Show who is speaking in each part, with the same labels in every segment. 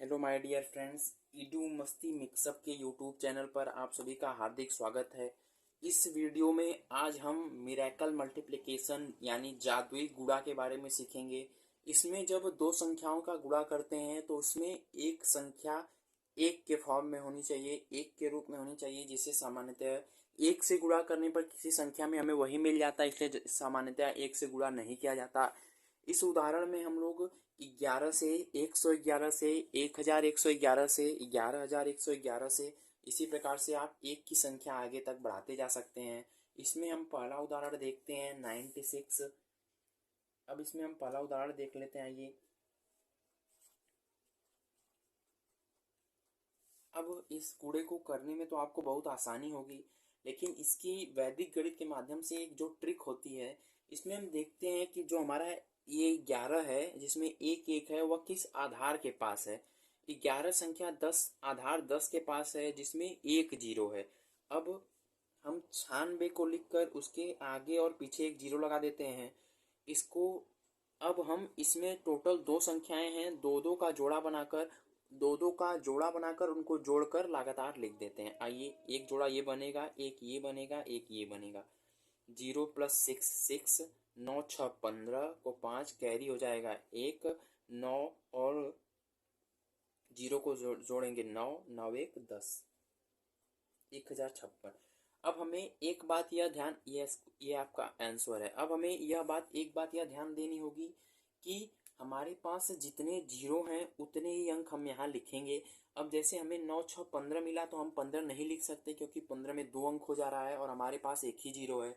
Speaker 1: Hello my dear friends, Edu Masti Mixup के YouTube channel पर आप सभी का हार्दिक स्वागत है। इस वीडियो में आज हम मिरेकल मल्टीप्लिकेशन यानी जादुई गुणा के बारे में सीखेंगे। इसमें जब दो संख्याओं का गुणा करते हैं तो उसमें एक संख्या एक के फॉर्म में होनी चाहिए, एक के रूप में होनी चाहिए, जिसे सामान्यतः एक से गुणा करने पर किसी संख्या में हमें वही मिल जाता है, इसलिए सामान्यतः एक से गुणा नहीं किया जाता। इस उदाहरण में हम लोग 11 से 111 से 1111 से 11111 से इसी प्रकार से आप एक की संख्या आगे तक बढ़ाते जा सकते हैं। इसमें हम पहला उदाहरण देखते हैं 96। अब इसमें हम पहला उदाहरण देख लेते हैं। ये अब इस कूड़े को करने में तो आपको बहुत आसानी होगी, लेकिन इसकी वैदिक गणित के माध्यम से एक जो ट्रिक होती है, इसमें हम देखते हैं कि जो हमारा ये 11 है जिसमें एक एक है, वह किस आधार के पास है। 11 संख्या 10 आधार 10 के पास है जिसमें एक जीरो है। अब हम 96 को लिखकर उसके आगे और पीछे एक जीरो लगा देते हैं इसको। अब हम इसमें टोटल दो संख्याएं हैं, दो दो का जोड़ा बनाकर उनको जोड़कर लगातार लिख देते हैं। आइए, एक जोड़ा ये बनेगा, एक ये बनेगा, एक ये बनेगा। 0 + 6 6, 9 6 15 को 5 कैरी हो जाएगा 1, 9 और 0 को जोड़ेंगे 9, 9 1 10, 1056। अब हमें एक बात यह ध्यान, ये आपका आंसर है। अब हमें एक बात यह ध्यान देनी होगी कि हमारे पास जितने जीरो हैं उतने ही अंक हम यहाँ लिखेंगे। अब जैसे हमें 9 6 15 मिला तो हम 15 नहीं लिख सकते, क्योंकि 15 में 2 अंक हो जा रहा है और हमारे पास एक ही जीरो है,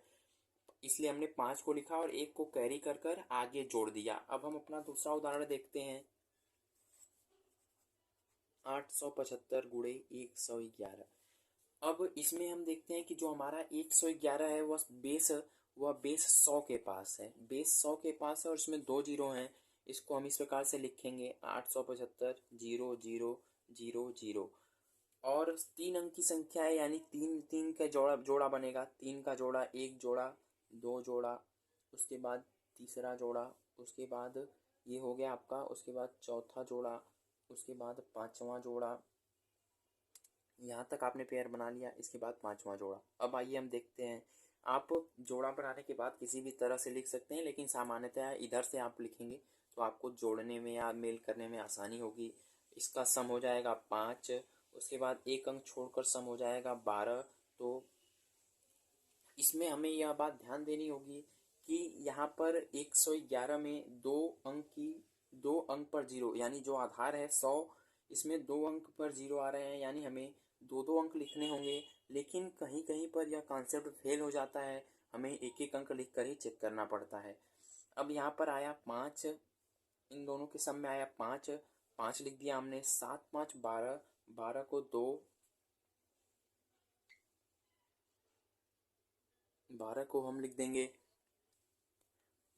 Speaker 1: इसलिए हमने 5 को लिखा और एक को कैरी कर कर आगे जोड़ दिया। अब हम अपना दूसरा उदाहरण देखते हैं। 875 गुणे 111। अब इसमें हम देखते हैं कि जो हमारा 111 है वह बेस 100 के पास है, बेस 100 के पास है और इसमें दो जीरो हैं। इसको हम इस प्रकार से लिखेंगे 875 0 0 0 0। और तीन अंक की संख्या है, यानी तीन तीन का जोड़ा बनेगा। तीन का जोड़ा, एक जोड़ा, दो जोड़ा, उसके बाद तीसरा जोड़ा, उसके बाद ये हो गया आपका, उसके बाद चौथा जोड़ा, उसके बाद पांचवा जोड़ा। यहाँ तक आपने पेयर बना लिया, इसके बाद पांचवा जोड़ा। अब आइए हम देखते हैं। आप जोड़ा बनाने के बाद किसी भी तरह से लिख सकते हैं, लेकिन सामान्यतः इधर से आप लिखेंगे तो आपको जोड़ने में या मेल करने में आसानी होगी। इसका सम हो जाएगा 5, उसके बाद एक अंक छोड़कर सम हो जाएगा 12। तो इसमें हमें यह बात ध्यान देनी होगी कि यहाँ पर 111 में दो अंक पर जीरो, यानी जो आधार है 100, इसमें दो अंक पर जीरो आ रहे हैं, यानी हमें दो दो अंक लिखने होंगे। लेकिन कहीं कहीं पर यह कॉन्सेप्ट फेल हो जाता है, हमें एक एक अंक लिख कर ही चेक करना पड़ता है। अब यहाँ पर आया 5, इन दोनों के सम में आया 5, 5 लिख दिया हमने। 7 5 12, 12 को 2, 12 को हम लिख देंगे।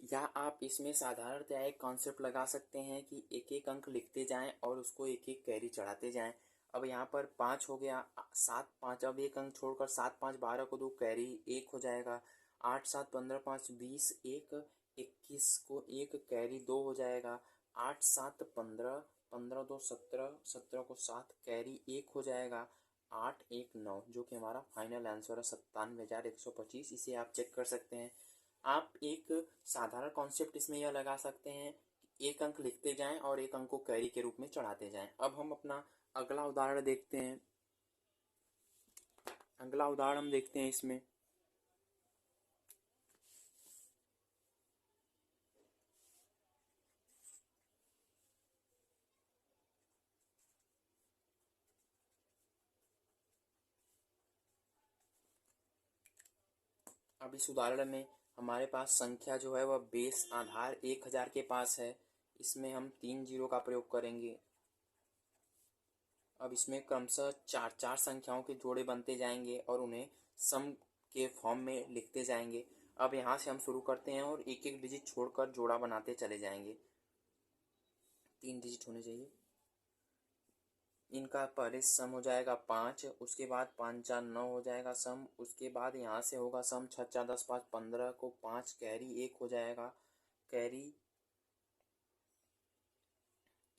Speaker 1: या आप इसमें साधारणतया एक कॉन्सेप्ट लगा सकते हैं कि एक एक अंक लिखते जाएं और उसको एक एक कैरी चढ़ाते जाएं। अब यहाँ पर 5 हो गया, 7 5, अब एक अंक छोड़कर 7 5 12 को 2 कैरी 1 हो जाएगा। 8 7 15 5 20, 1 21 को 1 कैरी 2 हो जाएगा। 8 7 15, 15 2 17, 17 को 7 कैरी 1 हो जाएगा। 8 1 9, जो कि हमारा फाइनल आंसर है 97,125। इसे आप चेक कर सकते हैं। आप एक साधारण कॉन्सेप्ट इसमें यह लगा सकते हैं कि एक अंक लिखते जाएं और एक अंक को कैरी के रूप में चढ़ाते जाएं। अब हम अपना अगला उदाहरण देखते हैं। अगला उदाहरण हम देखते हैं इसमें। अब इस उदाहरण में हमारे पास संख्या जो है वह बेस आधार 1000 के पास है। इसमें हम 3 जीरो का प्रयोग करेंगे। अब इसमें क्रमशः चार चार संख्याओं के जोड़े बनते जाएंगे और उन्हें सम के फॉर्म में लिखते जाएंगे। अब यहाँ से हम शुरू करते हैं और एक एक डिजिट छोड़कर जोड़ा बनाते चले जाएंगे। 3 डिजिट होने चाहिए। इनका पहले सम हो जाएगा 5, उसके बाद 5 4 9 हो जाएगा सम। उसके बाद यहाँ से होगा सम 6 4 10 5 15 को 5 कैरी 1 हो जाएगा। कैरी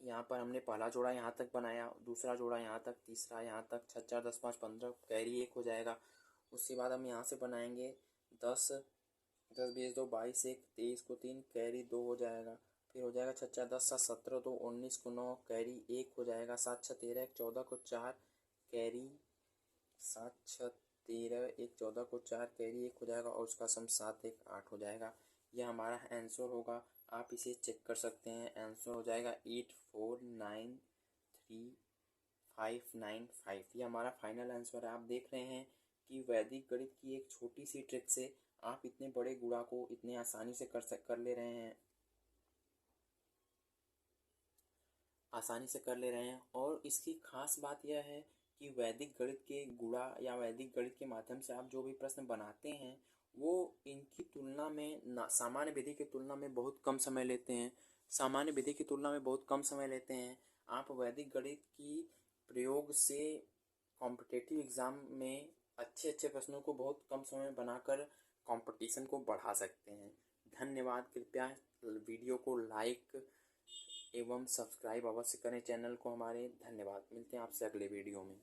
Speaker 1: यहाँ पर हमने पहला जोड़ा यहाँ तक बनाया, दूसरा जोड़ा यहाँ तक, तीसरा यहाँ तक, 6 4 10 5 15, कैरी 1 हो जाएगा। उसके बाद हम यहाँ से बनाएंगे 10 10 20 2 22 1 23 को 3, कैरी 2 हो जाएगा। फिर हो जाएगा 6 4 10 7 17 2 19 को 9, कैरी 1 हो जाएगा। 7 6 13 1 14 को 4, कैरी 7 6 13 1 14 को 4, कैरी 1 हो जाएगा और उसका सम 7 1 8 हो जाएगा। यह हमारा आंसर होगा। आप इसे चेक कर सकते हैं। आंसर हो जाएगा 849355। ये हमारा फाइनल आंसर है। आप देख रहे हैं कि वैदिक गणित की एक छोटी सी ट्रिक से आप इतने बड़े गुणा को इतने आसानी से कर ले रहे हैं, और इसकी खास बात यह है कि वैदिक गणित के गुणा या वैदिक गणित के माध्यम से आप जो भी प्रश्न बनाते हैं वो इनकी तुलना में सामान्य विधि की तुलना में बहुत कम समय लेते हैं। आप वैदिक गणित की प्रयोग से कॉम्पिटिटिव एग्ज़ाम में अच्छे अच्छे प्रश्नों को बहुत कम समय में बनाकर कंपटीशन को बढ़ा सकते हैं। धन्यवाद। कृपया वीडियो को लाइक एवं सब्सक्राइब अवश्य करें चैनल को हमारे। धन्यवाद। मिलते हैं आपसे अगले वीडियो में।